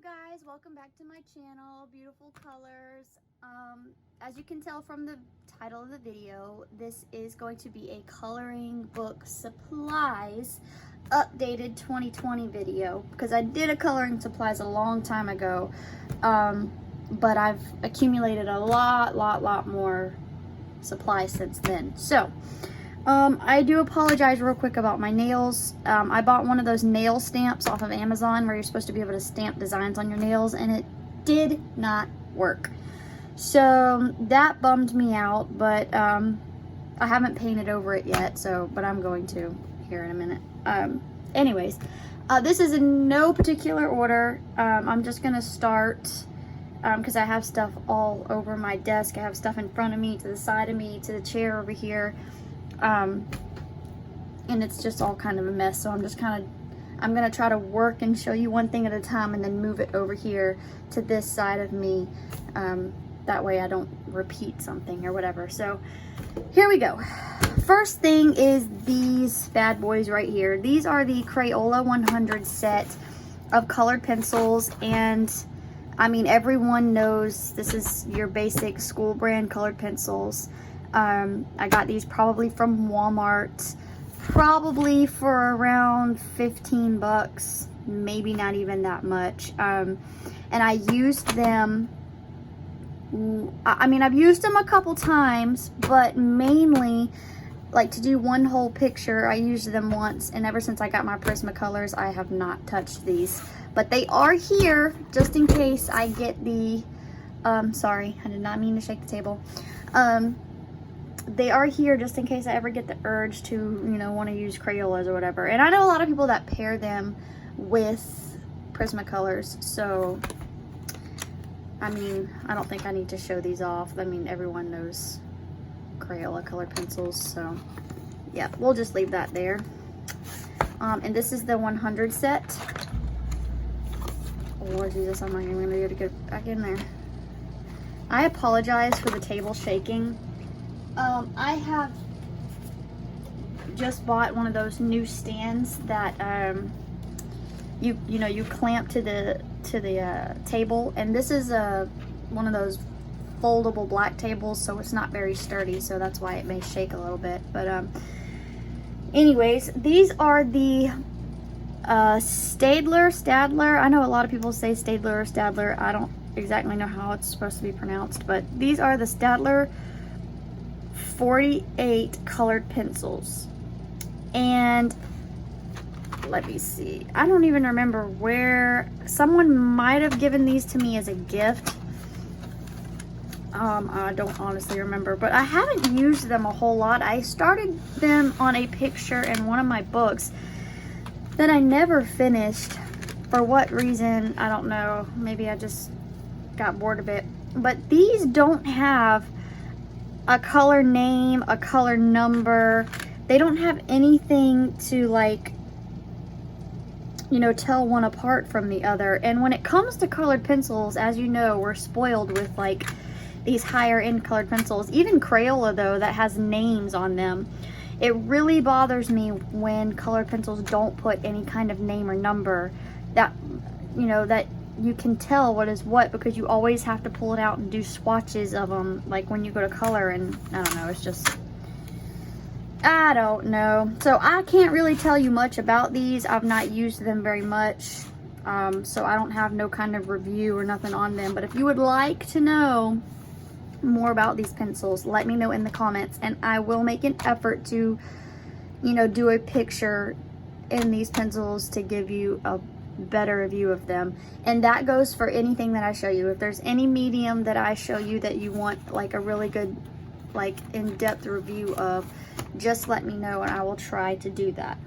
Guys, welcome back to my channel. Beautiful colors. As you can tell from the title of the video, this is going to be a coloring book supplies updated 2020 video, because I did a coloring supplies a long time ago, but I've accumulated a lot more supplies since then. So I do apologize real quick about my nails. I bought one of those nail stamps off of Amazon where you're supposed to be able to stamp designs on your nails, and it did not work. So that bummed me out, but I haven't painted over it yet, but I'm going to here in a minute. Anyways, this is in no particular order. I'm just gonna start because I have stuff all over my desk. I have stuff in front of me, to the side of me, to the chair over here. And it's just all kind of a mess, so I'm gonna try to work and show you one thing at a time and then move it over here to this side of me, that way I don't repeat something or whatever. So here we go. First thing is these bad boys right here. These are the Crayola 100 set of colored pencils, and I mean, everyone knows this is your basic school brand colored pencils. I got these probably from Walmart, probably for around 15 bucks, maybe not even that much. And I used them, I mean, I've used them a couple times, but mainly like to do one whole picture. I used them once, and ever since I got my Prismacolors, I have not touched these, but they are here just in case I get the, sorry, I did not mean to shake the table. They are here just in case I ever get the urge to, you know, want to use Crayolas or whatever. And I know a lot of people that pair them with Prismacolors, so I mean, I don't think I need to show these off. I mean, everyone knows Crayola colored pencils, so yeah, we'll just leave that there. And this is the 100 set. Oh Lord Jesus, I'm not even gonna be able to get back in there. I apologize for the table shaking. I have just bought one of those new stands that you know you clamp to the table, and this is one of those foldable black tables, so it's not very sturdy, so that's why it may shake a little bit. But anyways, these are the Statler. I know a lot of people say Statler or Statler. I don't exactly know how it's supposed to be pronounced, but these are the Statler 48 colored pencils. And let me see, I don't even remember where, someone might have given these to me as a gift. I don't honestly remember, but I haven't used them a whole lot. I started them on a picture in one of my books that I never finished. For what reason, I don't know. Maybe I just got bored of it. But these don't have a color name, a color number. They don't have anything to, like, you know, tell one apart from the other. And when it comes to colored pencils, as you know, we're spoiled with like these higher end colored pencils. Even Crayola though, that has names on them. It really bothers me when colored pencils don't put any kind of name or number that, you know, that you can tell what is what, because you always have to pull it out and do swatches of them, like when you go to color, and I don't know, it's just, I don't know. So I can't really tell you much about these. I've not used them very much, so I don't have no kind of review or nothing on them. But if you would like to know more about these pencils, let me know in the comments, and I will make an effort to, you know, do a picture in these pencils to give you a better review of them. And that goes for anything that I show you. If there's any medium that I show you that you want like a really good, like, in-depth review of, just let me know and I will try to do that.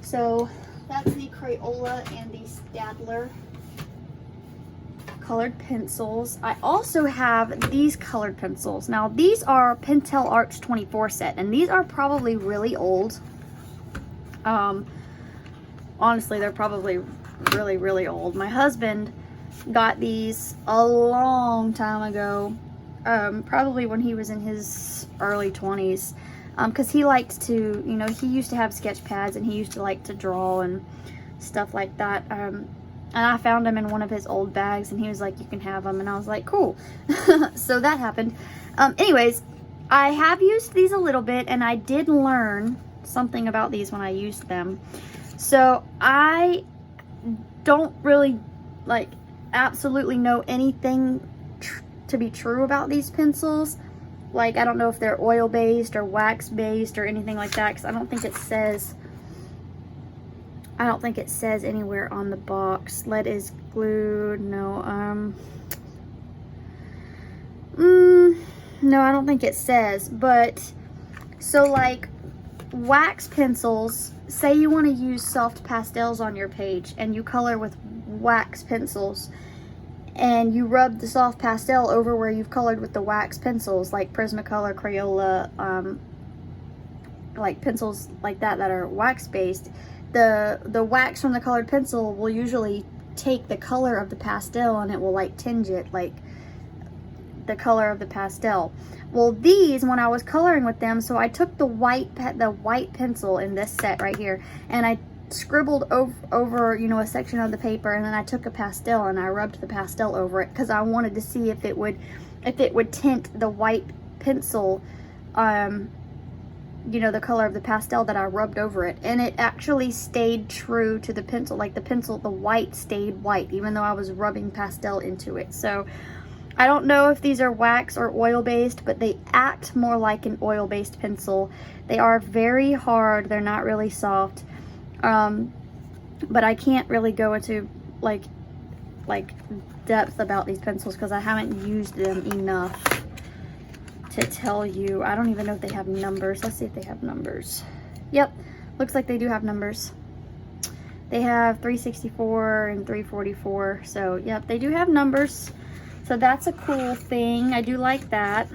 So that's the Crayola and the Statler colored pencils. I also have these colored pencils. Now these are Pentel Arch 24 set, and these are probably really old. Honestly, they're probably really old. My husband got these a long time ago, probably when he was in his early 20s, because he liked to, you know, he used to have sketch pads and he used to like to draw and stuff like that. And I found them in one of his old bags, and he was like, you can have them, and I was like, cool. So that happened. Anyways, I have used these a little bit, and I did learn something about these when I used them. So I don't really like absolutely know anything to be true about these pencils. Like, I don't know if they're oil based or wax based or anything like that, because I don't think it says anywhere on the box. Lead is glued. No, no, I don't think it says. But so like wax pencils, say you want to use soft pastels on your page and you color with wax pencils, and you rub the soft pastel over where you've colored with the wax pencils, like Prismacolor, Crayola, like pencils like that are wax based. The wax from the colored pencil will usually take the color of the pastel, and it will like tinge it like the color of the pastel. Well, these, when I was coloring with them, so I took the white pencil in this set right here, and I scribbled over you know, a section of the paper, and then I took a pastel and I rubbed the pastel over it, because I wanted to see if it would tint the white pencil, you know, the color of the pastel that I rubbed over it. And it actually stayed true to the pencil. Like the white stayed white, even though I was rubbing pastel into it. So I don't know if these are wax or oil based, but they act more like an oil based pencil. They are very hard. They're not really soft. But I can't really go into like depth about these pencils because I haven't used them enough to tell you. I don't even know if they have numbers. Let's see if they have numbers. Yep, looks like they do have numbers. They have 364 and 344. So yep, they do have numbers. So that's a cool thing. I do like that.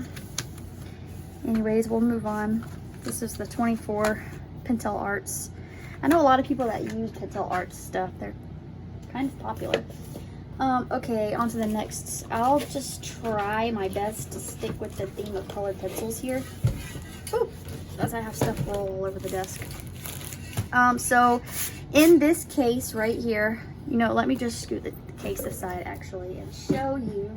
Anyways, we'll move on. This is the 24 Pentel Arts. I know a lot of people that use Pentel Arts stuff. They're kind of popular. Okay, on to the next. I'll just try my best to stick with the theme of colored pencils here. Ooh, as I have stuff all over the desk. So in this case right here, you know, let me just scoot the case aside actually and show you.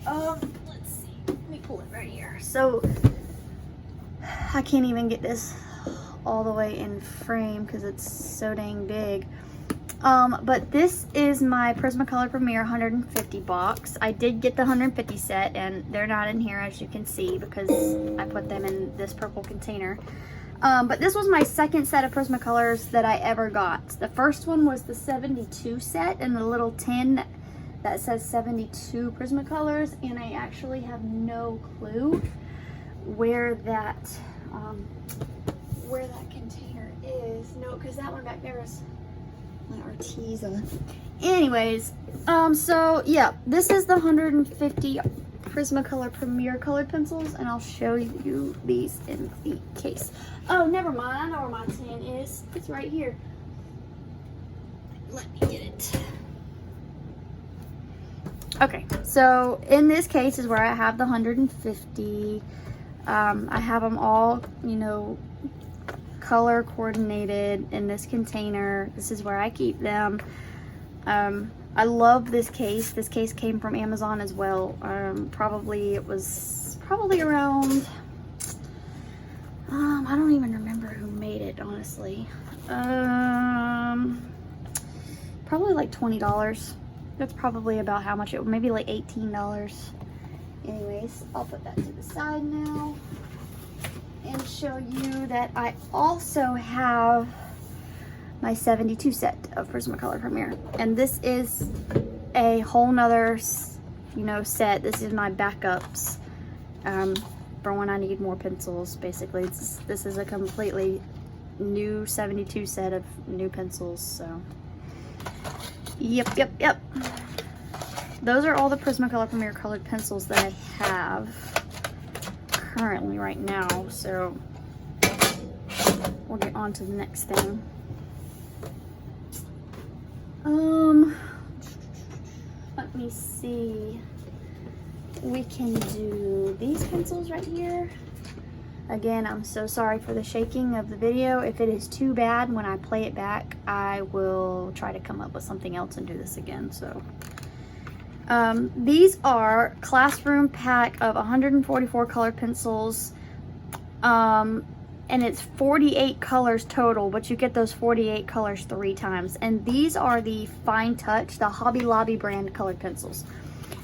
Let's see. Let me pull it right here. So I can't even get this all the way in frame because it's so dang big. But this is my Prismacolor Premier 150 box. I did get the 150 set, and they're not in here as you can see because I put them in this purple container. But this was my second set of Prismacolors that I ever got. The first one was the 72 set in the little tin that says 72 Prismacolors, and I actually have no clue where that container is. No, because that one back there is my Artesia. Anyways, so yeah, this is the 150 Prismacolor Premier colored pencils, and I'll show you these in the case. Oh, never mind. I know where my tin is. It's right here. Let me get it. Okay, so in this case is where I have the 150. I have them all, you know, color coordinated in this container. This is where I keep them. I love this case. This case came from Amazon as well. It was probably around, I don't even remember who made it, honestly. Probably like $20. That's probably about how much it was, maybe like $18. Anyways, I'll put that to the side now and show you that I also have my 72 set of Prismacolor Premier, and this is a whole nother, you know, set. This is my backups for when I need more pencils. Basically, this is a completely new 72 set of new pencils. So yep, those are all the Prismacolor Premier colored pencils that I have currently right now. So we'll get on to the next thing. Let me see. We can do these pencils right here. Again, I'm so sorry for the shaking of the video. If it is too bad when I play it back, I will try to come up with something else and do this again. So these are classroom pack of 144 color pencils, and it's 48 colors total, but you get those 48 colors 3 times. And these are the Fine Touch, the Hobby Lobby brand colored pencils.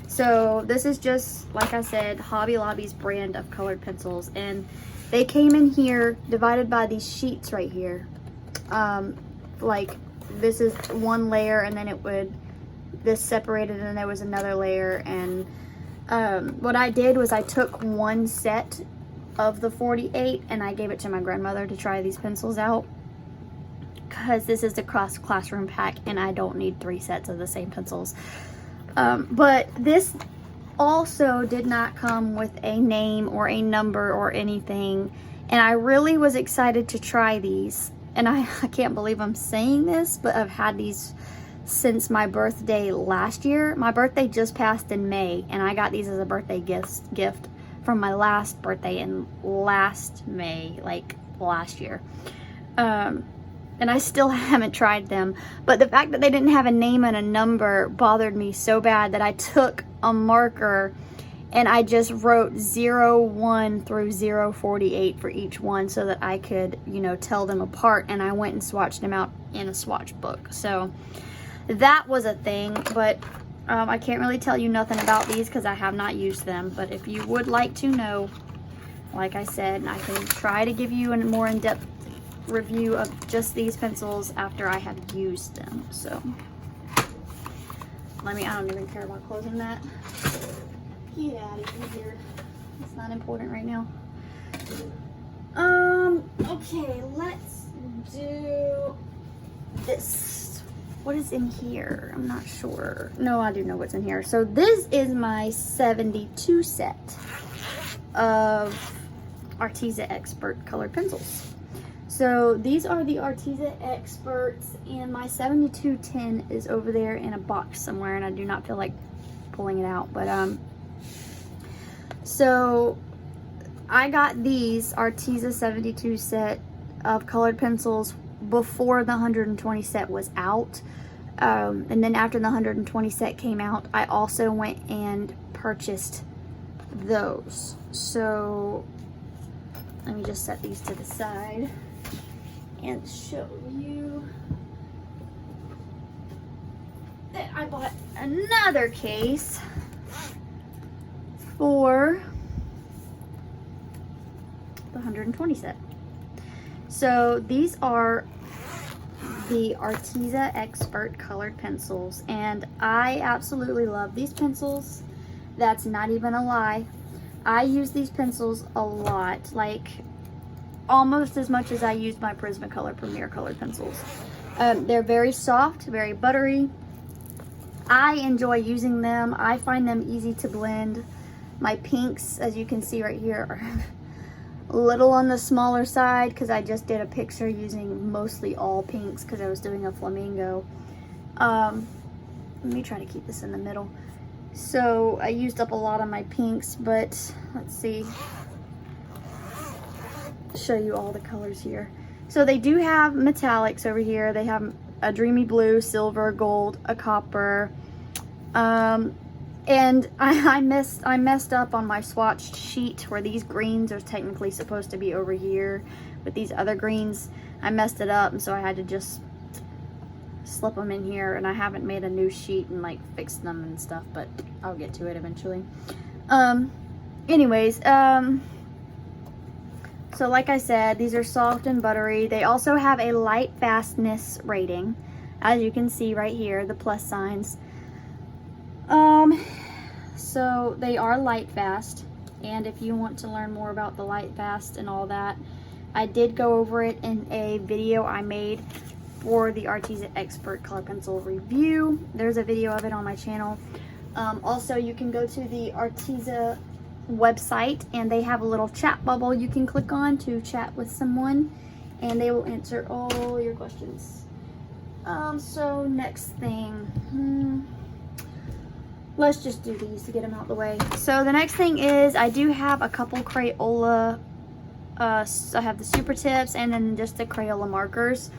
So this is just, like I said, Hobby Lobby's brand of colored pencils, and they came in here divided by these sheets right here. Like this is one layer, and then this separated, and there was another layer. And what I did was I took one set of the 48 and I gave it to my grandmother to try these pencils out, because this is the classroom pack and I don't need 3 sets of the same pencils. But this also did not come with a name or a number or anything, and I really was excited to try these. And I can't believe I'm saying this, but I've had these since my birthday last year. My birthday just passed in May, and I got these as a birthday gift from my last birthday in last May, like last year. And I still haven't tried them, but the fact that they didn't have a name and a number bothered me so bad that I took a marker and I just wrote 01 through 048 for each one, so that I could, you know, tell them apart. And I went and swatched them out in a swatch book. So that was a thing, but I can't really tell you nothing about these because I have not used them. But if you would like to know, like I said, I can try to give you a more in-depth review of just these pencils after I have used them. So I don't even care about closing that. Get out of here. It's not important right now. Okay, let's do this. What is in here? I'm not sure. No, I do know what's in here. So this is my 72 set of Artesia Expert colored pencils. So these are the Artesia Experts, and my 7210 is over there in a box somewhere, and I do not feel like pulling it out. But so I got these Artesia 72 set of colored pencils before the 120 set was out. And then after the 120 set came out, I also went and purchased those. So let me just set these to the side and show you that I bought another case for the 120 set. So these are the Artesia Expert colored pencils, and I absolutely love these pencils. That's not even a lie. I use these pencils a lot, like almost as much as I use my Prismacolor Premier colored pencils. They're very soft, very buttery. I enjoy using them. I find them easy to blend. My pinks, as you can see right here, are a little on the smaller side because I just did a picture using mostly all pinks because I was doing a flamingo. Let me try to keep this in the middle. So I used up a lot of my pinks, but let's see. Show you all the colors here. So they do have metallics over here. They have a dreamy blue, silver, gold, a copper, and I messed up on my swatched sheet where these greens are technically supposed to be over here with these other greens. I messed it up, and so I had to just slip them in here, and I haven't made a new sheet and like fixed them and stuff, but I'll get to it eventually. Anyways, so like I said, these are soft and buttery. They also have a light fastness rating, as you can see right here, the plus signs. So they are light fast, and if you want to learn more about the light fast and all that, I did go over it in a video I made for the Artesia Expert color pencil review. There's a video of it on my channel. Also, you can go to the Artesia website, and they have a little chat bubble you can click on to chat with someone, and they will answer all your questions. So next thing, let's just do these to get them out of the way. So the next thing is I do have a couple Crayola So I have the super tips and then just the Crayola markers.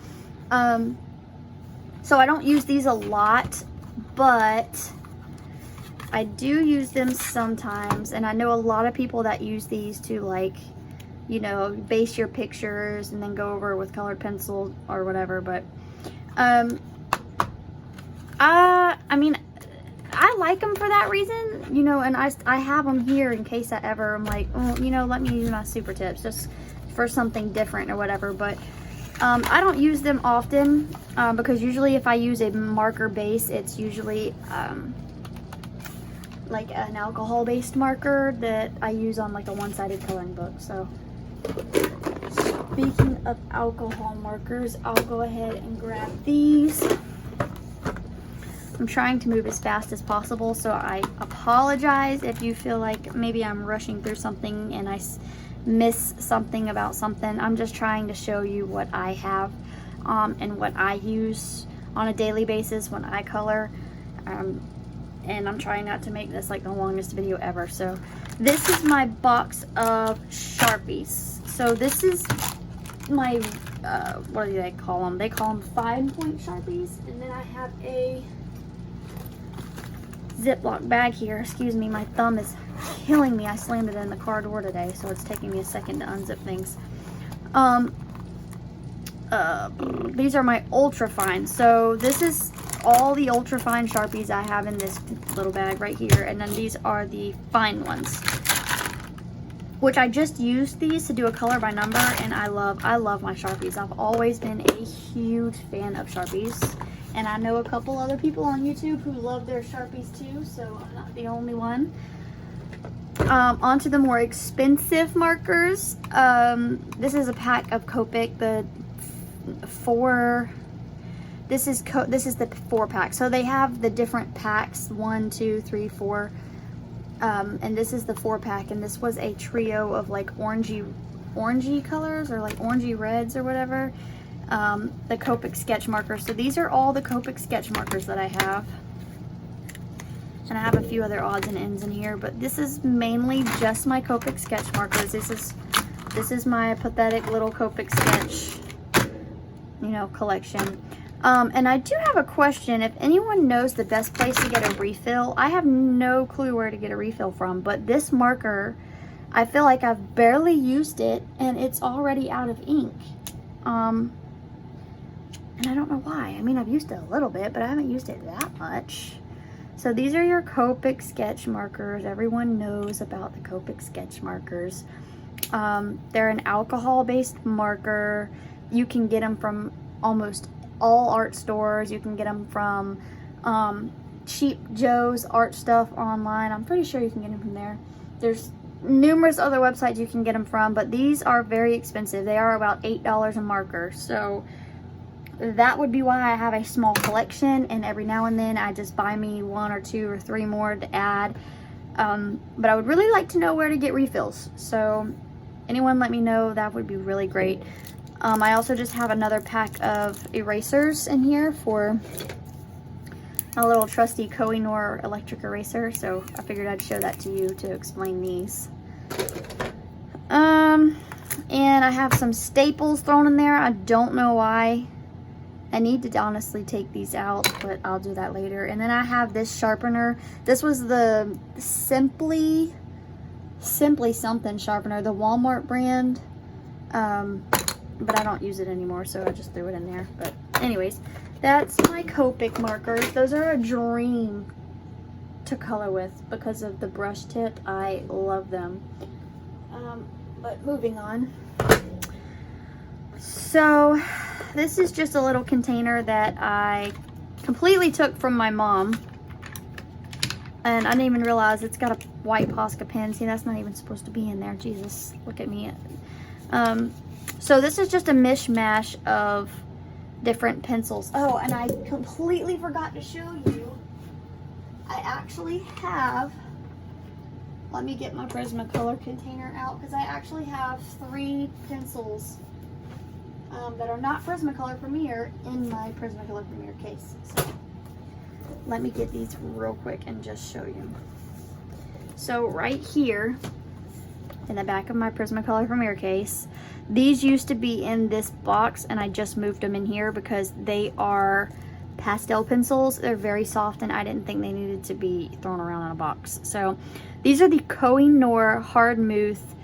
So I don't use these a lot, but I do use them sometimes, and I know a lot of people that use these to, like, you know, base your pictures and then go over with colored pencil or whatever. But I mean, I like them for that reason, you know, and I have them here in case I ever am like, oh, you know, let me use my super tips just for something different or whatever. But I don't use them often because usually if I use a marker base, it's usually like an alcohol based marker that I use on like a one-sided coloring book. So speaking of alcohol markers, I'll go ahead and grab these. I'm trying to move as fast as possible, so I apologize if you feel like maybe I'm rushing through something and I miss something about something. I'm just trying to show you what I have and what I use on a daily basis when I color. And I'm trying not to make this like the longest video ever. So this is my box of Sharpies. So this is my, what do they call them? They call them 5-point Sharpies. And then I have a Ziploc bag here. Excuse me, my thumb is killing me. I slammed it in the car door today, so it's taking me a second to unzip things. These are my ultra fine. So this is all the ultra fine Sharpies I have in this little bag right here, and then these are the fine ones, which I just used these to do a color by number, and I love my Sharpies. I've always been a huge fan of Sharpies, and I know a couple other people on YouTube who love their Sharpies too, so I'm not the only one. Onto the more expensive markers. This is a pack of Copic, the 4. This is the 4-pack. So they have the different packs, 1, 2, 3, 4. And this is the 4-pack, and this was a trio of like orangey colors, or like orangey reds or whatever. The Copic sketch markers. So these are all the Copic sketch markers that I have. And I have a few other odds and ends in here, but this is mainly just my Copic sketch markers. This is my pathetic little Copic sketch, you know, collection. And I do have a question. If anyone knows the best place to get a refill, I have no clue where to get a refill from, but this marker, I feel like I've barely used it and it's already out of ink. And I don't know why. I mean, I've used it a little bit, but I haven't used it that much. So these are your Copic sketch markers. Everyone knows about the Copic sketch markers. They're an alcohol-based marker. You can get them from almost all art stores. You can get them from Cheap Joe's art stuff online. I'm pretty sure you can get them from there. There's numerous other websites you can get them from, but these are very expensive. They are about $8 a marker. So that would be why I have a small collection, and every now and then I just buy me 1 or 2 or 3 more to add. But I would really like to know where to get refills. So anyone let me know, that would be really great. I also just have another pack of erasers in here for a little trusty Kohinoor electric eraser, so I figured I'd show that to you to explain these. And I have some staples thrown in there. I don't know why. I need to honestly take these out, but I'll do that later. And then I have this sharpener. This was the Simply something sharpener, the Walmart brand. But I don't use it anymore, so I just threw it in there. But anyways, that's my Copic markers. Those are a dream to color with because of the brush tip. I love them. But moving on. So this is just a little container that I completely took from my mom. And I didn't even realize it's got a white Posca pen. See, that's not even supposed to be in there. Jesus, look at me. So this is just a mishmash of different pencils. Oh, and I completely forgot to show you. I actually have, let me get my Prismacolor container out, because I actually have 3 pencils that are not Prismacolor Premier in my Prismacolor Premier case. So let me get these real quick and just show you. So right here in the back of my Prismacolor Premier case. These used to be in this box and I just moved them in here because they are pastel pencils. They're very soft and I didn't think they needed to be thrown around in a box. So these are the Kohinoor Hard Mouth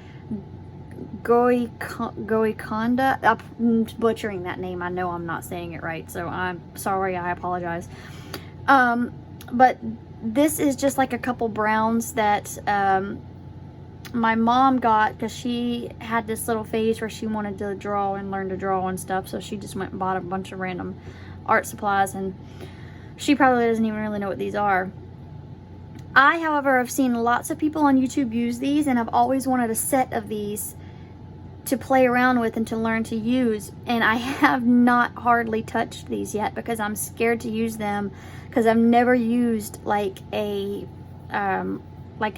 Goikonda. I'm butchering that name. I know I'm not saying it right, so I'm sorry. I apologize. But this is just like a couple browns that my mom got because she had this little phase where she wanted to draw and learn to draw and stuff, so she just went and bought a bunch of random art supplies, and she probably doesn't even really know what these are. I, however, have seen lots of people on YouTube use these, and I've always wanted a set of these to play around with and to learn to use, and I have not hardly touched these yet because I'm scared to use them because I've never used like a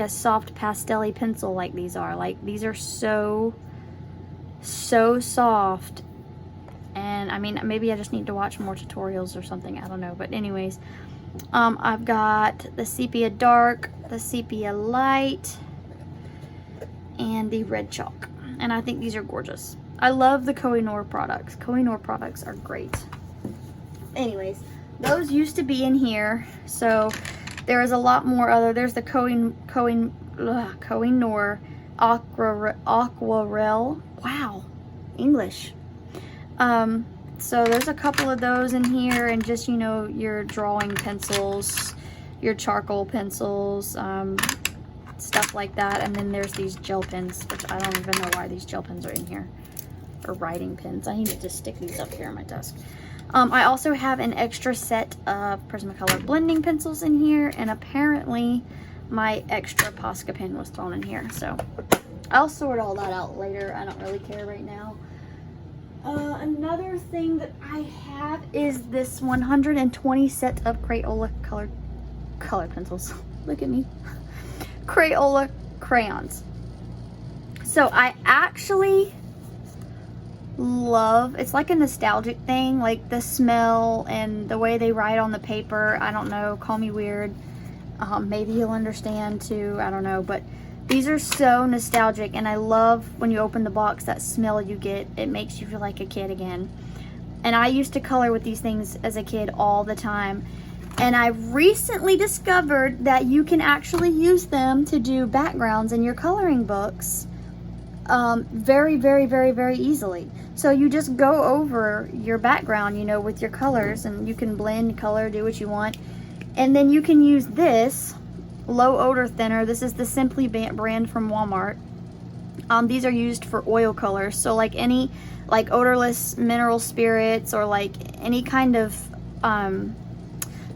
soft pastel-y pencil like these are. Like, these are so soft, and I mean, maybe I just need to watch more tutorials or something, I don't know. But anyways, I've got the sepia dark, the sepia light, and the red chalk, and I think these are gorgeous. I love the Kohinoor products. Kohinoor products are great. Anyways, those used to be in here, so there is a lot more other. There's the Kohinoor Aquarelle. Wow, English. So there's a couple of those in here, and just, you know, your drawing pencils, your charcoal pencils, stuff like that. And then there's these gel pens, which I don't even know why these gel pens are in here, or writing pens. I need to just stick these up here on my desk. I also have an extra set of Prismacolor blending pencils in here, and apparently my extra Posca pen was thrown in here, so I'll sort all that out later. I don't really care right now. Another thing that I have is this 120 set of Crayola color pencils. Look at me. Crayola crayons. So I actually love, it's like a nostalgic thing, like the smell and the way they write on the paper. I don't know, call me weird. Maybe you'll understand too, I don't know, but these are so nostalgic, and I love when you open the box, that smell you get. It makes you feel like a kid again. And I used to color with these things as a kid all the time, and I've recently discovered that you can actually use them to do backgrounds in your coloring books very, very, very, very easily. So you just go over your background, you know, with your colors, and you can blend, color, do what you want. And then you can use this low odor thinner. This is the Simply brand from Walmart. These are used for oil colors, so like any like odorless mineral spirits, or like any kind of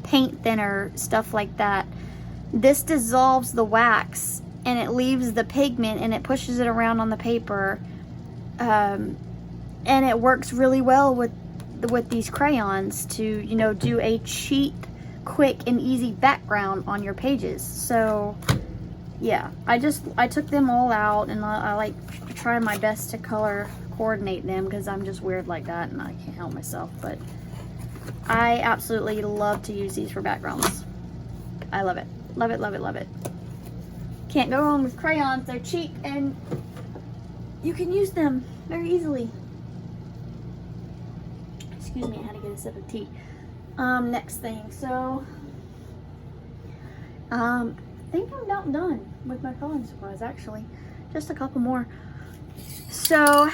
paint thinner, stuff like that. This dissolves the wax and it leaves the pigment, and it pushes it around on the paper, and it works really well with these crayons to, you know, do a cheap, quick and easy background on your pages. So yeah, I took them all out, and I like try my best to color coordinate them because I'm just weird like that and I can't help myself. But I absolutely love to use these for backgrounds. I love it, love it, love it, love it. Can't go wrong with crayons. They're cheap and you can use them very easily. Excuse me, I had to get a sip of tea. Next thing, so I think I'm about done with my coloring supplies, actually. Just a couple more. So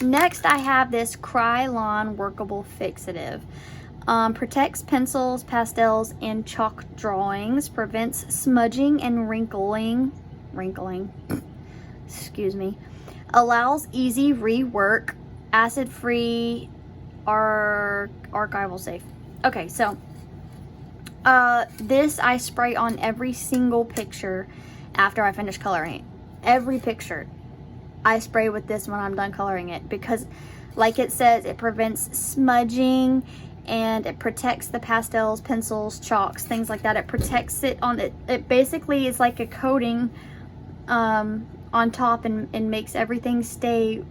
next I have this Krylon Workable Fixative. Protects pencils, pastels, and chalk drawings, prevents smudging and wrinkling, excuse me, allows easy rework, acid-free, archival safe. Okay, so this I spray on every single picture after I finish coloring it. Every picture I spray with this when I'm done coloring it, because like it says, it prevents smudging and it protects the pastels, pencils, chalks, things like that. It protects it on it. It basically is like a coating on top, and makes everything stay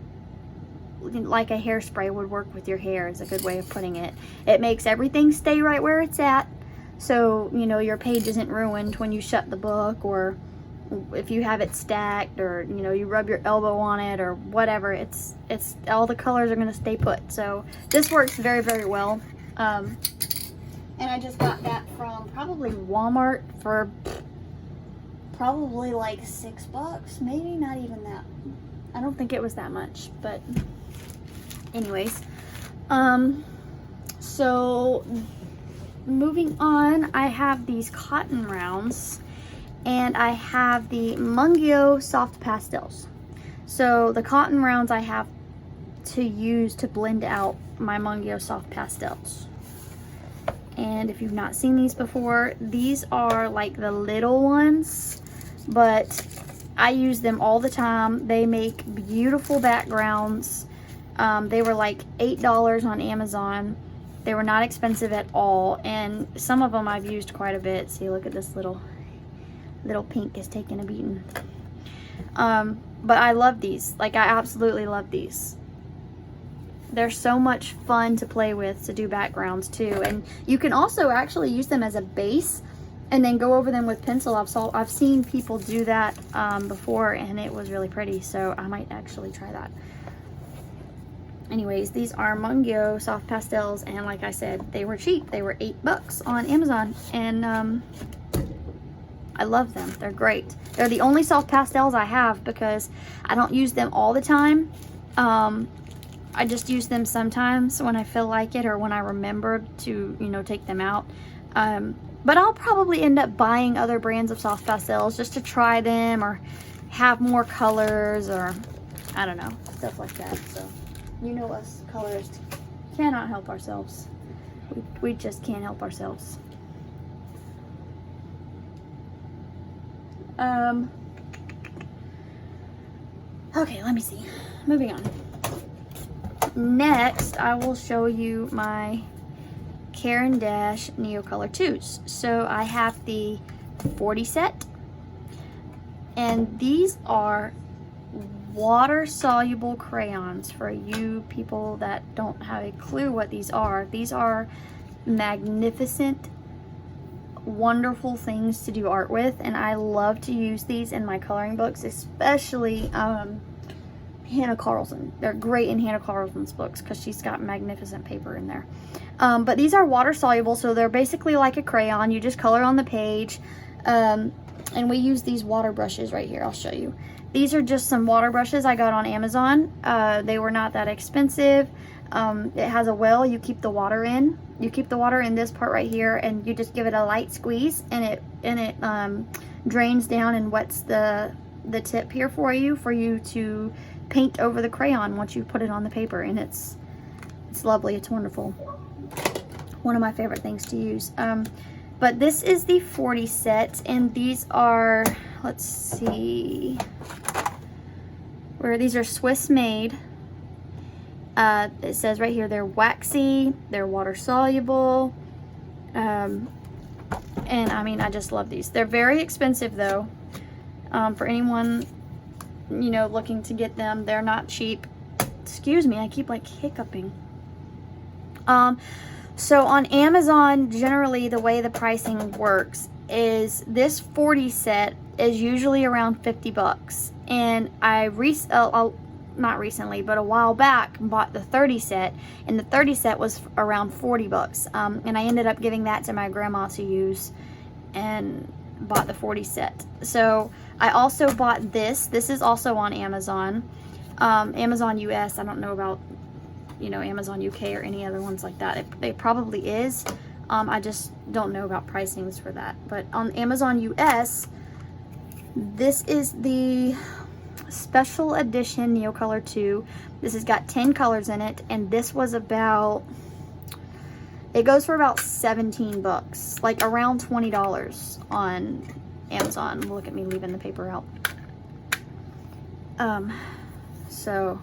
like a hairspray would work with your hair, is a good way of putting it. It makes everything stay right where it's at, so you know your page isn't ruined when you shut the book, or if you have it stacked, or you know, you rub your elbow on it or whatever, it's all the colors are going to stay put. So this works very, very well. And I just got that from probably Walmart for probably like $6, maybe not even that. I don't think it was that much, but anyways, so moving on, I have these cotton rounds, and I have the Munguia soft pastels. So the cotton rounds I have to use to blend out my Munguia soft pastels. And if you've not seen these before, these are like the little ones, but I use them all the time. They make beautiful backgrounds. They were like $8 on Amazon. They were not expensive at all, and some of them I've used quite a bit. See, look at this little pink is taking a beating. But I love these. Like, I absolutely love these. They're so much fun to play with, to do backgrounds too. And you can also actually use them as a base and then go over them with pencil. I've seen people do that before, and it was really pretty, so I might actually try that. Anyways, these are Munguia soft pastels, and like I said, they were cheap. They were $8 on Amazon, and I love them. They're great. They're the only soft pastels I have because I don't use them all the time. I just use them sometimes when I feel like it, or when I remember to, you know, take them out. But I'll probably end up buying other brands of soft pastels just to try them, or have more colors, or I don't know, stuff like that. So, you know, us colorists cannot help ourselves. We just can't help ourselves. Okay, let me see. Moving on. Next, I will show you my Caran d'Ache Neocolor 2s. So I have the 40 set, and these are water-soluble crayons. For you people that don't have a clue what these are magnificent, wonderful things to do art with, and I love to use these in my coloring books, especially Hannah Carlson. They're great in Hannah Carlson's books because she's got magnificent paper in there. But these are water soluble, so they're basically like a crayon. You just color on the page, and we use these water brushes right here. I'll show you. These are just some water brushes I got on Amazon. They were not that expensive. It has a well you keep the water in. You keep the water in this part right here, and you just give it a light squeeze, and it drains down and wets the tip here for you to paint over the crayon once you put it on the paper. And it's lovely. It's wonderful. One of my favorite things to use. But this is the 40 set, and these are, let's see, where these are Swiss made. It says right here they're waxy, they're water soluble, and I mean, I just love these. They're very expensive though. For anyone, you know, looking to get them, they're not cheap. Excuse me, I keep like hiccuping. So on Amazon, generally the way the pricing works is this 40 set is usually around $50, and not recently, but a while back, bought the 30 set, and the 30 set was around $40. And I ended up giving that to my grandma to use, and bought the 40 set. So I also bought this. This is also on Amazon. Amazon US. I don't know about, you know, Amazon UK or any other ones like that. It probably is. I just don't know about pricings for that. But on Amazon US, this is the special edition Neocolor 2. This has got 10 colors in it, and this was about, it goes for about $17, like around $20 on Amazon. Look at me leaving the paper out. So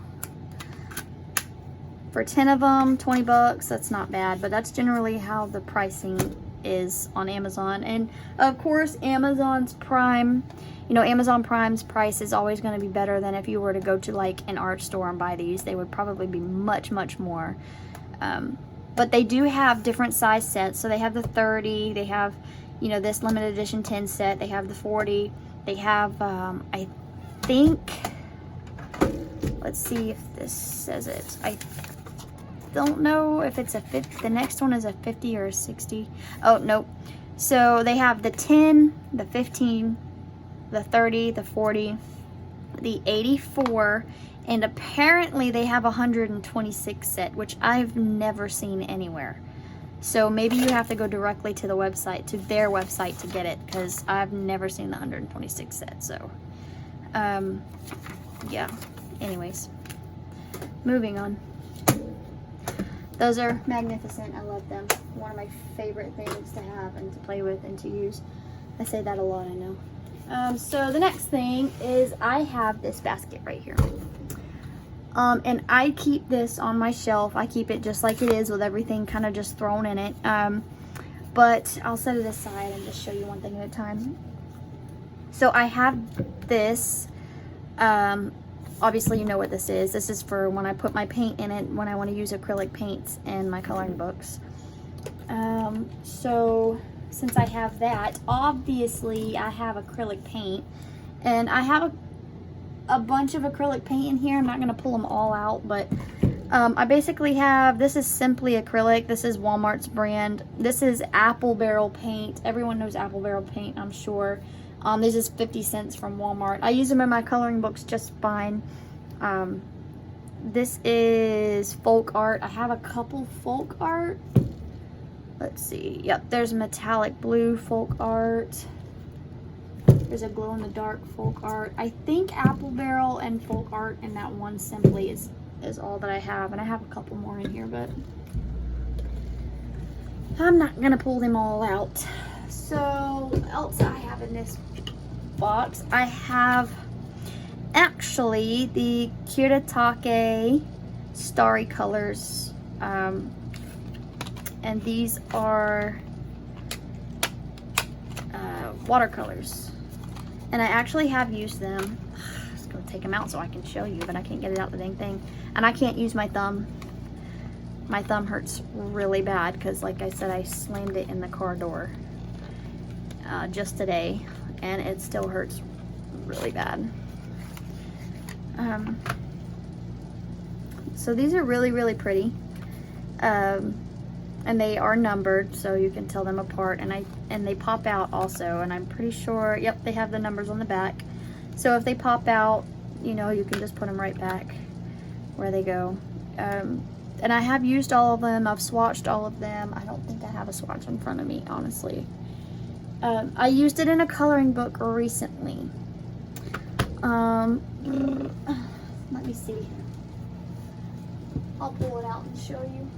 for 10 of them, $20, that's not bad, but that's generally how the pricing is on Amazon. And of course, Amazon's Prime, you know, Amazon Prime's price is always going to be better than if you were to go to like an art store and buy these. They would probably be much, much more. But they do have different size sets. So they have the 30, they have, you know, this limited edition 10 set, they have the 40, They have, I think, let's see if this says it. I don't know if it's a 50, the next one is a 50 or a 60. Oh, nope. So they have the 10, the 15, the 30, the 40, the 84, and apparently they have a 126 set, which I've never seen anywhere. So maybe you have to go directly to the website, to their website to get it, because I've never seen the 126 set. So, yeah. Anyways, moving on. Those are magnificent. I love them. One of my favorite things to have and to play with and to use. I say that a lot, I know. So the next thing is I have this basket right here. And I keep this on my shelf. I keep it just like it is with everything kind of just thrown in it. But I'll set it aside and just show you one thing at a time. So I have this. Obviously you know what this is. This is for when I put my paint in it, when I want to use acrylic paints in my coloring books. So since I have that, obviously I have acrylic paint. And I have a bunch of acrylic paint in here. I'm not going to pull them all out, but I basically have, this is Simply Acrylic. This is Walmart's brand. This is Apple Barrel Paint. Everyone knows Apple Barrel Paint, I'm sure. This is 50 cents from Walmart. I use them in my coloring books just fine. This is Folk Art. I have a couple Folk Art. Let's see. Yep, there's metallic blue Folk Art. There's a glow-in-the-dark Folk Art. I think Apple Barrel and Folk Art and that one Simply is all that I have. And I have a couple more in here, but I'm not going to pull them all out. So, what else I have in this box? I have actually the Kuretake Starry Colors. And these are watercolors. And I actually have used them. I'm just going to take them out so I can show you, but I can't get it out the dang thing. And I can't use my thumb. My thumb hurts really bad because, like I said, I slammed it in the car door just today, and it still hurts really bad. So these are really, really pretty. And they are numbered, so you can tell them apart, and they pop out also, and I'm pretty sure, yep, they have the numbers on the back. So if they pop out, you know, you can just put them right back where they go. And I have used all of them. I've swatched all of them. I don't think I have a swatch in front of me, honestly. I used it in a coloring book recently. Let me see. I'll pull it out and show you.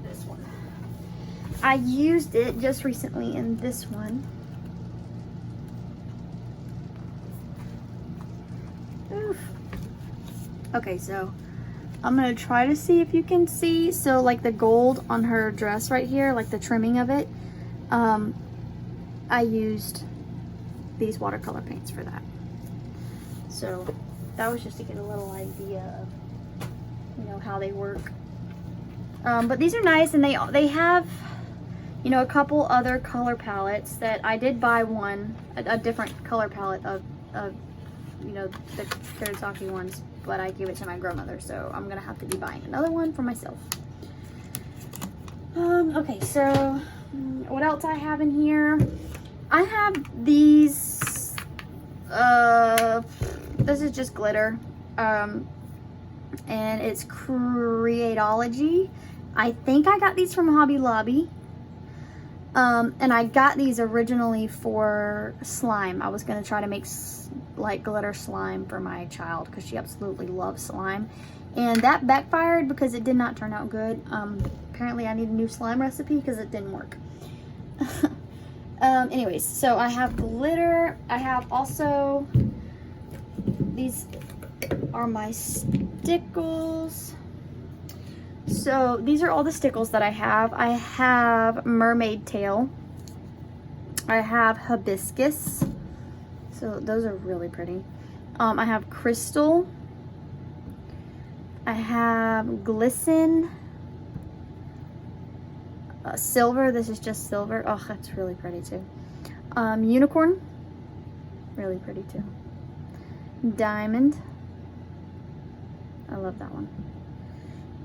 This one. I used it just recently in this one. Oof. Okay, so I'm gonna try to see if you can see. So like the gold on her dress right here, like the trimming of it, I used these watercolor paints for that. So that was just to get a little idea of, you know, how they work. But these are nice, and they have, you know, a couple other color palettes that I did buy one, a different color palette of you know, the Kuretake ones, but I gave it to my grandmother, so I'm gonna have to be buying another one for myself. Okay, so what else I have in here? I have these, this is just glitter, and it's Creatology. I think I got these from Hobby Lobby. And I got these originally for slime. I was going to try to make like glitter slime for my child because she absolutely loves slime. And that backfired because it did not turn out good. Apparently I need a new slime recipe because it didn't work. Anyways, so I have glitter. I have also, these are my stickles. So these are all the stickles that I have. I have Mermaid Tail. I have Hibiscus. So those are really pretty. I have Crystal. I have Glisten. Silver, this is just silver. Oh, that's really pretty too. Unicorn, really pretty too. Diamond, I love that one.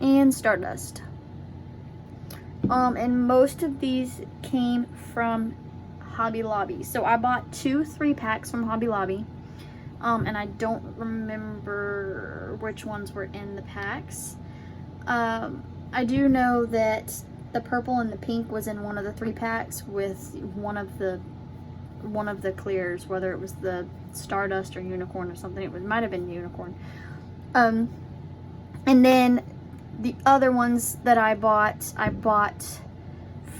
And Stardust. And most of these came from Hobby Lobby. So I bought 2 3-packs from Hobby Lobby. And I don't remember which ones were in the packs. I do know that the purple and the pink was in one of the 3-packs with one of the clears, whether it was the Stardust or Unicorn or something. It might have been Unicorn. And then the other ones that I bought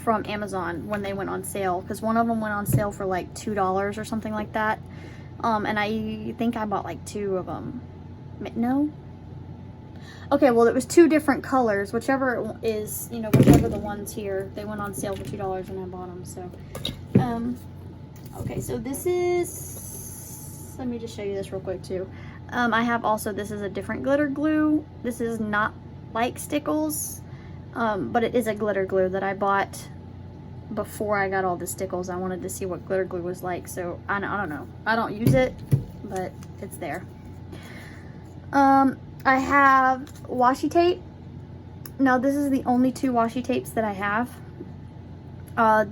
from Amazon when they went on sale, because one of them went on sale for like $2 or something like that. And I think I bought like 2 of them. No? Okay, well, it was 2 different colors. Whichever is, you know, whichever the ones here, they went on sale for $2 and I bought them, so. Okay, so this is, let me just show you this real quick too. I have also, this is a different glitter glue. This is not like Stickles, but it is a glitter glue that I bought before I got all the Stickles. I wanted to see what glitter glue was like, so I don't know. I don't use it, but it's there. I have washi tape. Now this is the only 2 washi tapes that I have.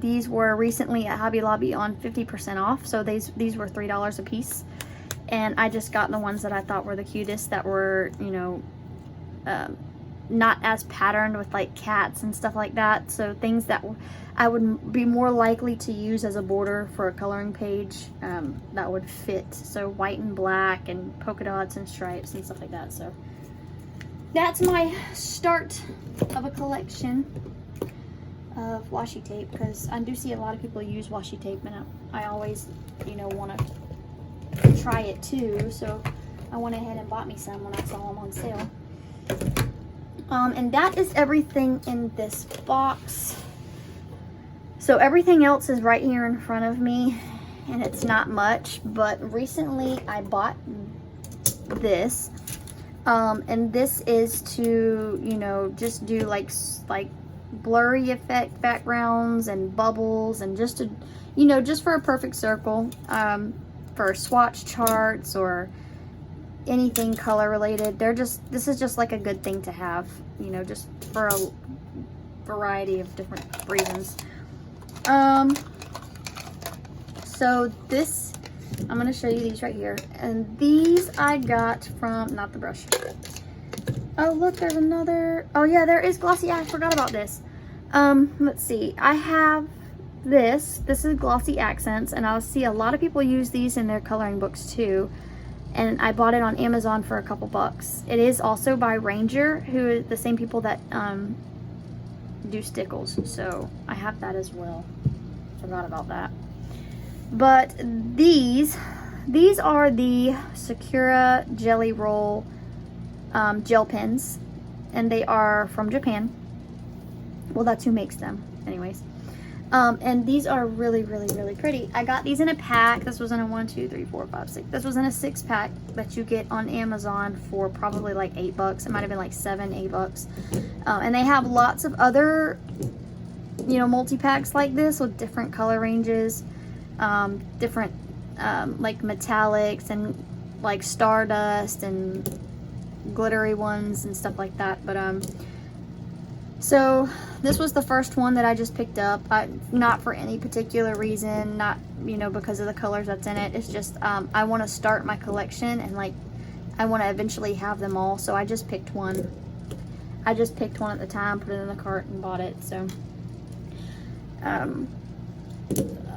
These were recently at Hobby Lobby on 50% off, so these were $3 a piece. And I just got the ones that I thought were the cutest, that were, you know, not as patterned with like cats and stuff like that. So things that I would be more likely to use as a border for a coloring page, that would fit. So white and black and polka dots and stripes and stuff like that. So that's my start of a collection of washi tape, because I do see a lot of people use washi tape, and I always, you know, want to try it too. So I went ahead and bought me some when I saw them on sale. And that is everything in this box. So everything else is right here in front of me, and it's not much, but recently I bought this. And this is to, you know, just do like blurry effect backgrounds and bubbles, and just to, you know, just for a perfect circle, for swatch charts or anything color related. This is just like a good thing to have, you know, just for a variety of different reasons. So this, I'm going to show you these right here, and these I got from, not the brush. Oh look, there's another, oh yeah, there is Glossy, I forgot about this. Let's see, I have this is Glossy Accents, and I see a lot of people use these in their coloring books too. And I bought it on Amazon for a couple bucks. It is also by Ranger, who is the same people that do Stickles, so I have that as well. Forgot about that. But these are the Sakura Jelly Roll gel pens, and they are from Japan. Well, that's who makes them, anyways. And these are really, really, really pretty. I got these in a pack. This was in a 1, 2, 3, 4, 5, 6. This was in a 6-pack that you get on Amazon for probably like $8. It might have been like $7, $8. And they have lots of other, you know, multi-packs like this with different color ranges, different like metallics and like Stardust and glittery ones and stuff like that. But so this was the first one that I just picked up, not for any particular reason, not, you know, because of the colors that's in it. It's just I want to start my collection, and like I want to eventually have them all, so I just picked one. I just picked one at the time, put it in the cart, and bought it. So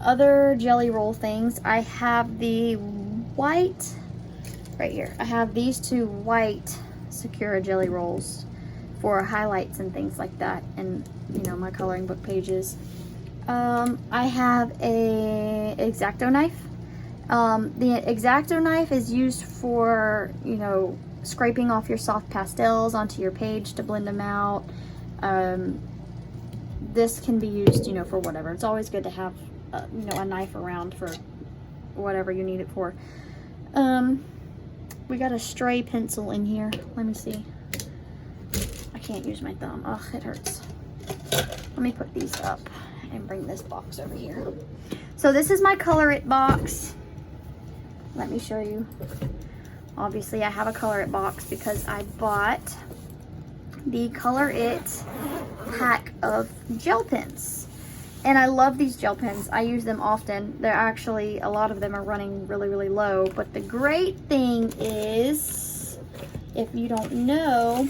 other jelly roll things, I have the white right here. I have these 2 white Sakura jelly rolls for highlights and things like that, and you know, my coloring book pages. I have a X-Acto knife. The X-Acto knife is used for, you know, scraping off your soft pastels onto your page to blend them out. This can be used, you know, for whatever. It's always good to have you know, a knife around for whatever you need it for. We got a stray pencil in here. Let me see. I can't use my thumb. Ugh, it hurts. Let me put these up and bring this box over here. So this is my Color It box. Let me show you. Obviously I have a Color It box because I bought the Color It pack of gel pens. And I love these gel pens. I use them often. They're actually, a lot of them are running really, really low. But the great thing is, if you don't know,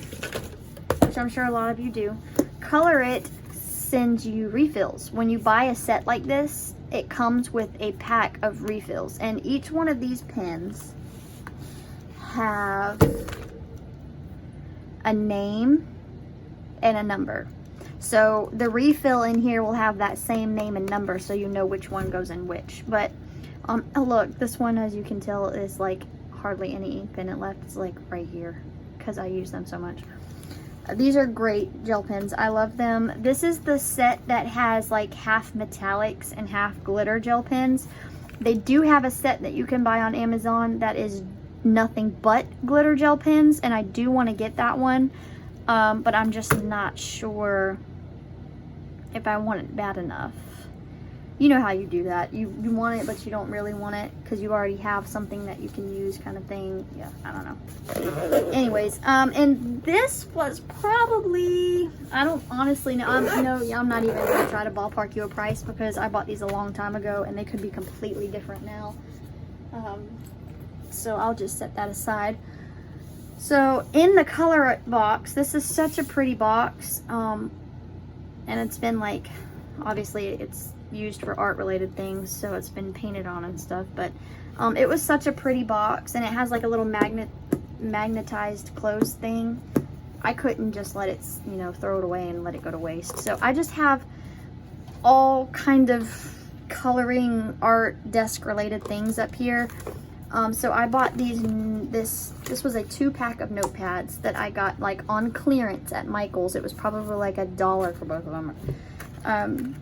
which I'm sure a lot of you do, Color It sends you refills. When you buy a set like this, it comes with a pack of refills. And each one of these pens have a name and a number. So the refill in here will have that same name and number, so you know which one goes in which. But look, this one, as you can tell, is like hardly any ink in it left. It's like right here because I use them so much. These are great gel pens. I love them. This is the set that has like half metallics and half glitter gel pens. They do have a set that you can buy on Amazon that is nothing but glitter gel pens, and I do want to get that one. But I'm just not sure if I want it bad enough. You know how you do that. You want it, but you don't really want it because you already have something that you can use, kind of thing. Yeah, I don't know. Anyways, and this was probably, I don't honestly know. I'm not even going to try to ballpark you a price because I bought these a long time ago and they could be completely different now. So I'll just set that aside. So in the Color It box, this is such a pretty box, and it's been like, obviously it's used for art related things, so it's been painted on and stuff, but it was such a pretty box, and it has like a little magnetized closed thing. I couldn't just let it, you know, throw it away and let it go to waste. So I just have all kind of coloring, art, desk related things up here. So I bought this was a 2-pack of notepads that I got like on clearance at Michael's. It was probably like $1 for both of them.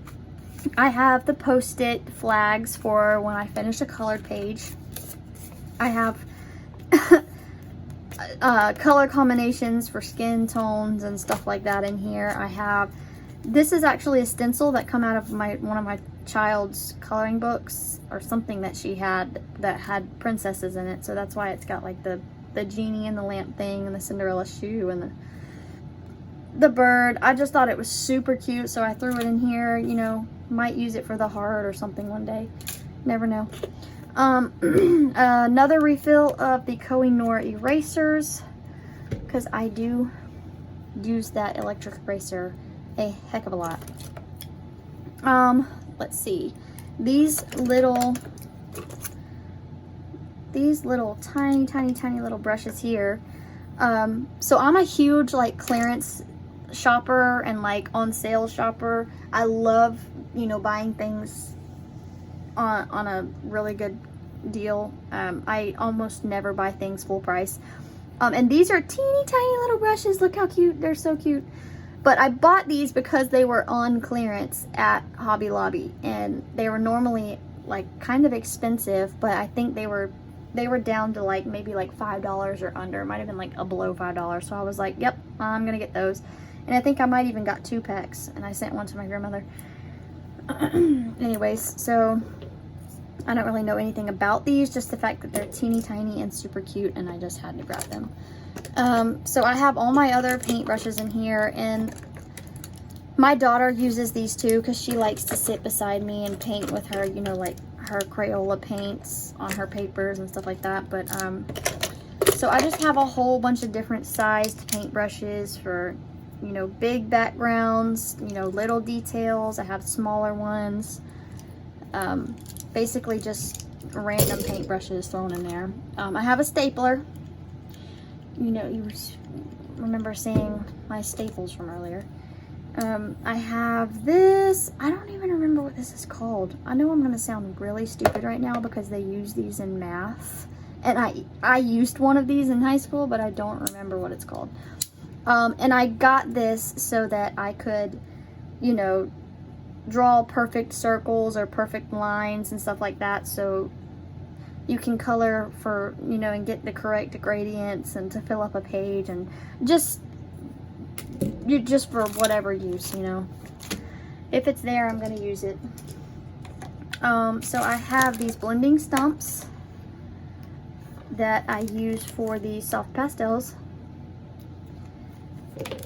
I have the Post-it flags for when I finish a colored page. I have color combinations for skin tones and stuff like that in here. I have, this is actually a stencil that come out of one of my child's coloring books, or something that she had that had princesses in it, so that's why it's got like the genie and the lamp thing and the Cinderella shoe and the bird. I just thought it was super cute, so I threw it in here. You know, might use it for the heart or something one day, never know. Another refill of the Kohinoor erasers, because I do use that electric eraser a heck of a lot. Let's see, these little tiny little brushes here. So I'm a huge like clearance shopper and like on sale shopper. I love, you know, buying things on a really good deal. I almost never buy things full price. And these are teeny tiny little brushes. Look how cute, they're so cute. But I bought these because they were on clearance at Hobby Lobby, and they were normally like kind of expensive, but I think they were down to like maybe like $5 or under. It might have been like a below $5. So I was like, yep, I'm gonna get those. And I think I might even got 2 packs, and I sent one to my grandmother. Anyways, so I don't really know anything about these, just the fact that they're teeny tiny and super cute, and I just had to grab them. So I have all my other paintbrushes in here, and my daughter uses these too because she likes to sit beside me and paint with her, you know, like her Crayola paints on her papers and stuff like that. But so I just have a whole bunch of different sized paintbrushes for, you know, big backgrounds, you know, little details. I have smaller ones. Basically just random paintbrushes thrown in there. I have a stapler. You know, you remember seeing my staples from earlier. I have this. I don't even remember what this is called. I know I'm going to sound really stupid right now because they use these in math. And I used one of these in high school, but I don't remember what it's called. And I got this so that I could, you know, draw perfect circles or perfect lines and stuff like that. So you can color for, you know, and get the correct gradients and to fill up a page, and just for whatever use, you know. If it's there, I'm going to use it. So I have these blending stumps that I use for the soft pastels.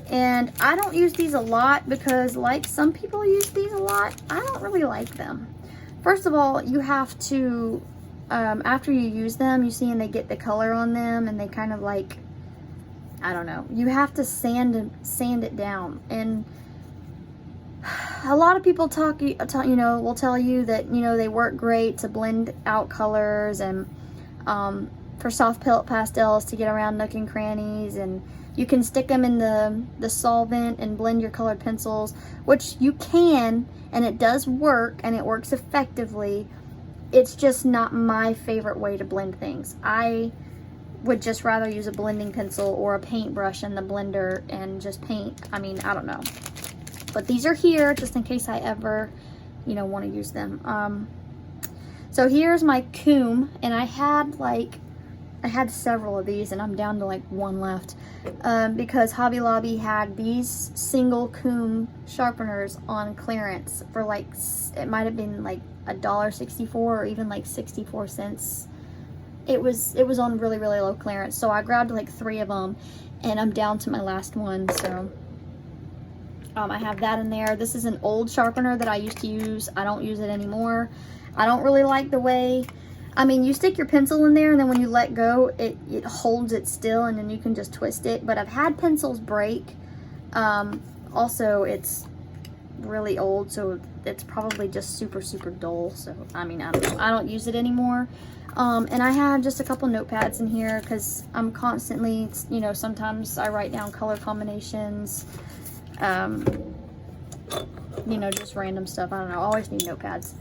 And I don't use these a lot because, like some people use these a lot, I don't really like them. First of all, you have to, after you use them, you see, and they get the color on them, and they kind of like, I don't know, you have to sand it down. And a lot of people will tell you that, they work great to blend out colors and for soft pastels to get around nook and crannies, and you can stick them in the solvent and blend your colored pencils, which you can, and it does work, and it works effectively. It's just not my favorite way to blend things. I would just rather use a blending pencil or a paintbrush in the blender and just paint. I mean, I don't know. But these are here just in case I ever, want to use them. So here's my coom, and I had several of these, and I'm down to like one left because Hobby Lobby had these single coom sharpeners on clearance for like, it might have been like $1.64 or even like 64 cents. It was on really, really low clearance, so I grabbed like 3 of them, and I'm down to my last one. So I have that in there. This is an old sharpener that I used to use. I don't use it anymore. I don't really like the way, I mean, you stick your pencil in there, and then when you let go, it holds it still, and then you can just twist it. But I've had pencils break. Also, it's really old, so it's probably just super, super dull. So, I mean, I don't know. I don't use it anymore. And I have just a couple notepads in here because I'm constantly, sometimes I write down color combinations, just random stuff. I don't know. I always need notepads.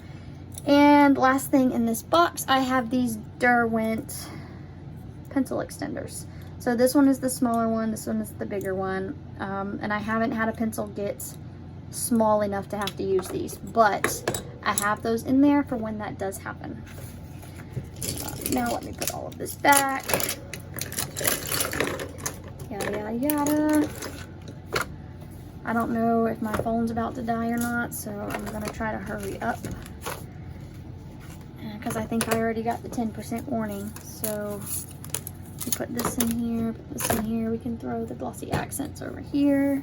And last thing in this box, I have these Darwin pencil extenders. So this one is the smaller one, this one is the bigger one. And I haven't had a pencil get small enough to have to use these, but I have those in there for when that does happen. Now let me put all of this back. Yada, yada, yada. I don't know if my phone's about to die or not, so I'm gonna try to hurry up. Because I think I already got the 10% warning. So we put this in here, put this in here. We can throw the Glossy Accents over here.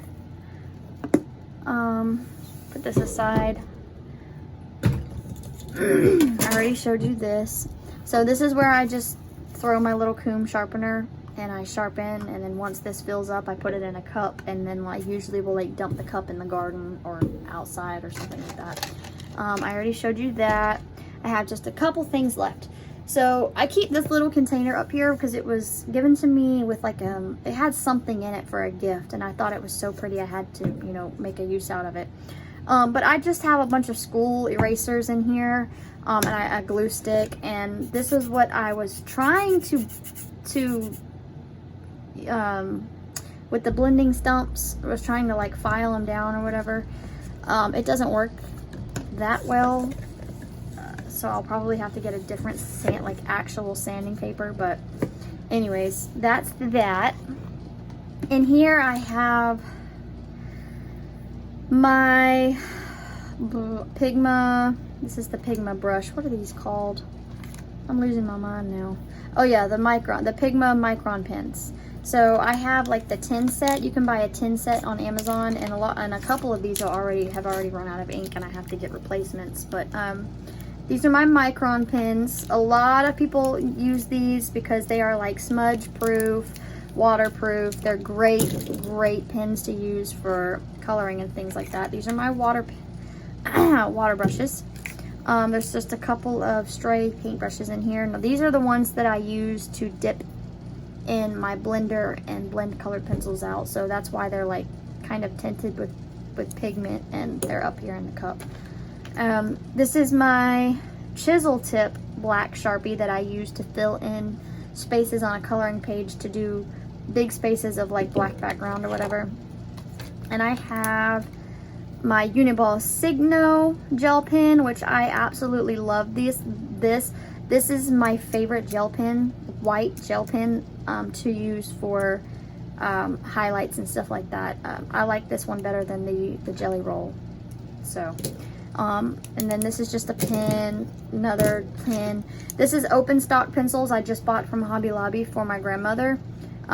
Put this aside. I already showed you this. So this is where I just throw my little coom sharpener and I sharpen, and then once this fills up, I put it in a cup, and then I usually will like dump the cup in the garden or outside or something like that. I already showed you that. I have just a couple things left. So I keep this little container up here because it was given to me with like it had something in it for a gift, and I thought it was so pretty I had to, make a use out of it. But I just have a bunch of school erasers in here, and a glue stick, and this is what I was trying to with the blending stumps. I was trying to like file them down or whatever. It doesn't work that well. So I'll probably have to get a different actual sanding paper, but anyways, that's that. In here I have my Pigma, this is the Pigma brush. What are these called? I'm losing my mind now. Oh yeah, the Pigma Micron pens. So I have like the 10 set. You can buy a 10 set on Amazon, and a couple of these have already run out of ink, and I have to get replacements. But these are my Micron pens. A lot of people use these because they are like smudge proof, waterproof. They're great pens to use for coloring and things like that. These are my water brushes. There's just a couple of stray paint brushes in here. Now these are the ones that I use to dip in my blender and blend colored pencils out. So that's why they're like kind of tinted with pigment, and they're up here in the cup. This is my chisel tip black Sharpie that I use to fill in spaces on a coloring page to do big spaces of like black background or whatever. And I have my Uniball Signo gel pen, which I absolutely love. This is my favorite gel pen, white gel pen, to use for highlights and stuff like that. I like this one better than the Jelly Roll So, and then this is just a pen, another pen. This is open stock pencils I just bought from Hobby Lobby for my grandmother,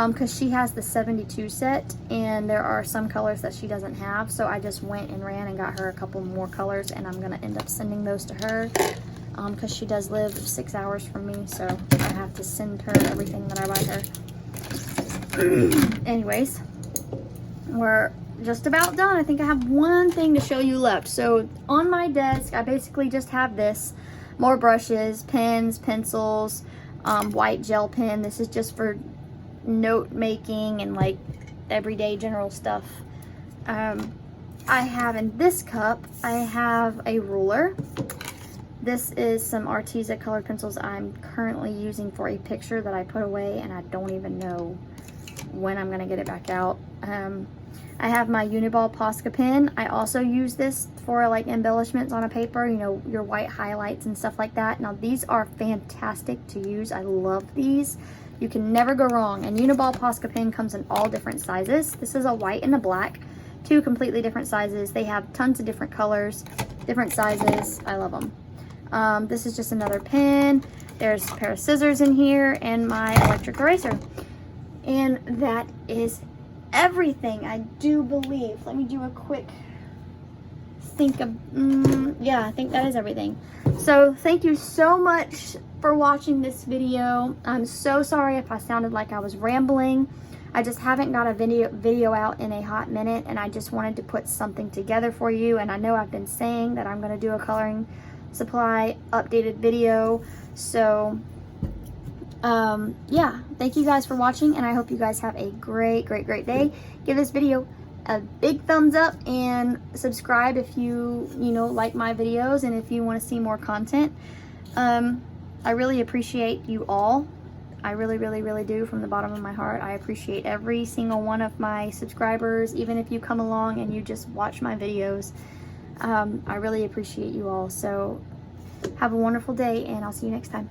because she has the 72 set, and there are some colors that she doesn't have. So I just went and ran and got her a couple more colors, and I'm gonna end up sending those to her, because she does live 6 hours from me, so I have to send her everything that I buy her. Anyways, we're just about done. I think I have one thing to show you left. So on my desk, I basically just have this, more brushes, pens, pencils, white gel pen. This is just for note making and like everyday general stuff. I have in this cup, I have a ruler. This is some Artesia colored pencils I'm currently using for a picture that I put away, and I don't even know when I'm gonna get it back out. I have my Uniball Pasta Pin. I also use this for like embellishments on a paper, you know, your white highlights and stuff like that. Now these are fantastic to use. I love these. You can never go wrong. And Uniball Pasta Pin comes in all different sizes. This is a white and a black, two completely different sizes. They have tons of different colors, different sizes. I love them. This is just another pen. There's a pair of scissors in here and my electric eraser. And that is everything, I do believe. Let me do a quick think of, yeah, I think that is everything. So thank you so much for watching this video. I'm so sorry if I sounded like I was rambling. I just haven't got a video out in a hot minute, and I just wanted to put something together for you. And I know I've been saying that I'm going to do a coloring supply updated video. So yeah, thank you guys for watching, and I hope you guys have a great day. Give this video a big thumbs up and subscribe if you like my videos and if you want to see more content. I really appreciate you all. I really do, from the bottom of my heart. I appreciate every single one of my subscribers, even if you come along and you just watch my videos. I really appreciate you all. So have a wonderful day, and I'll see you next time.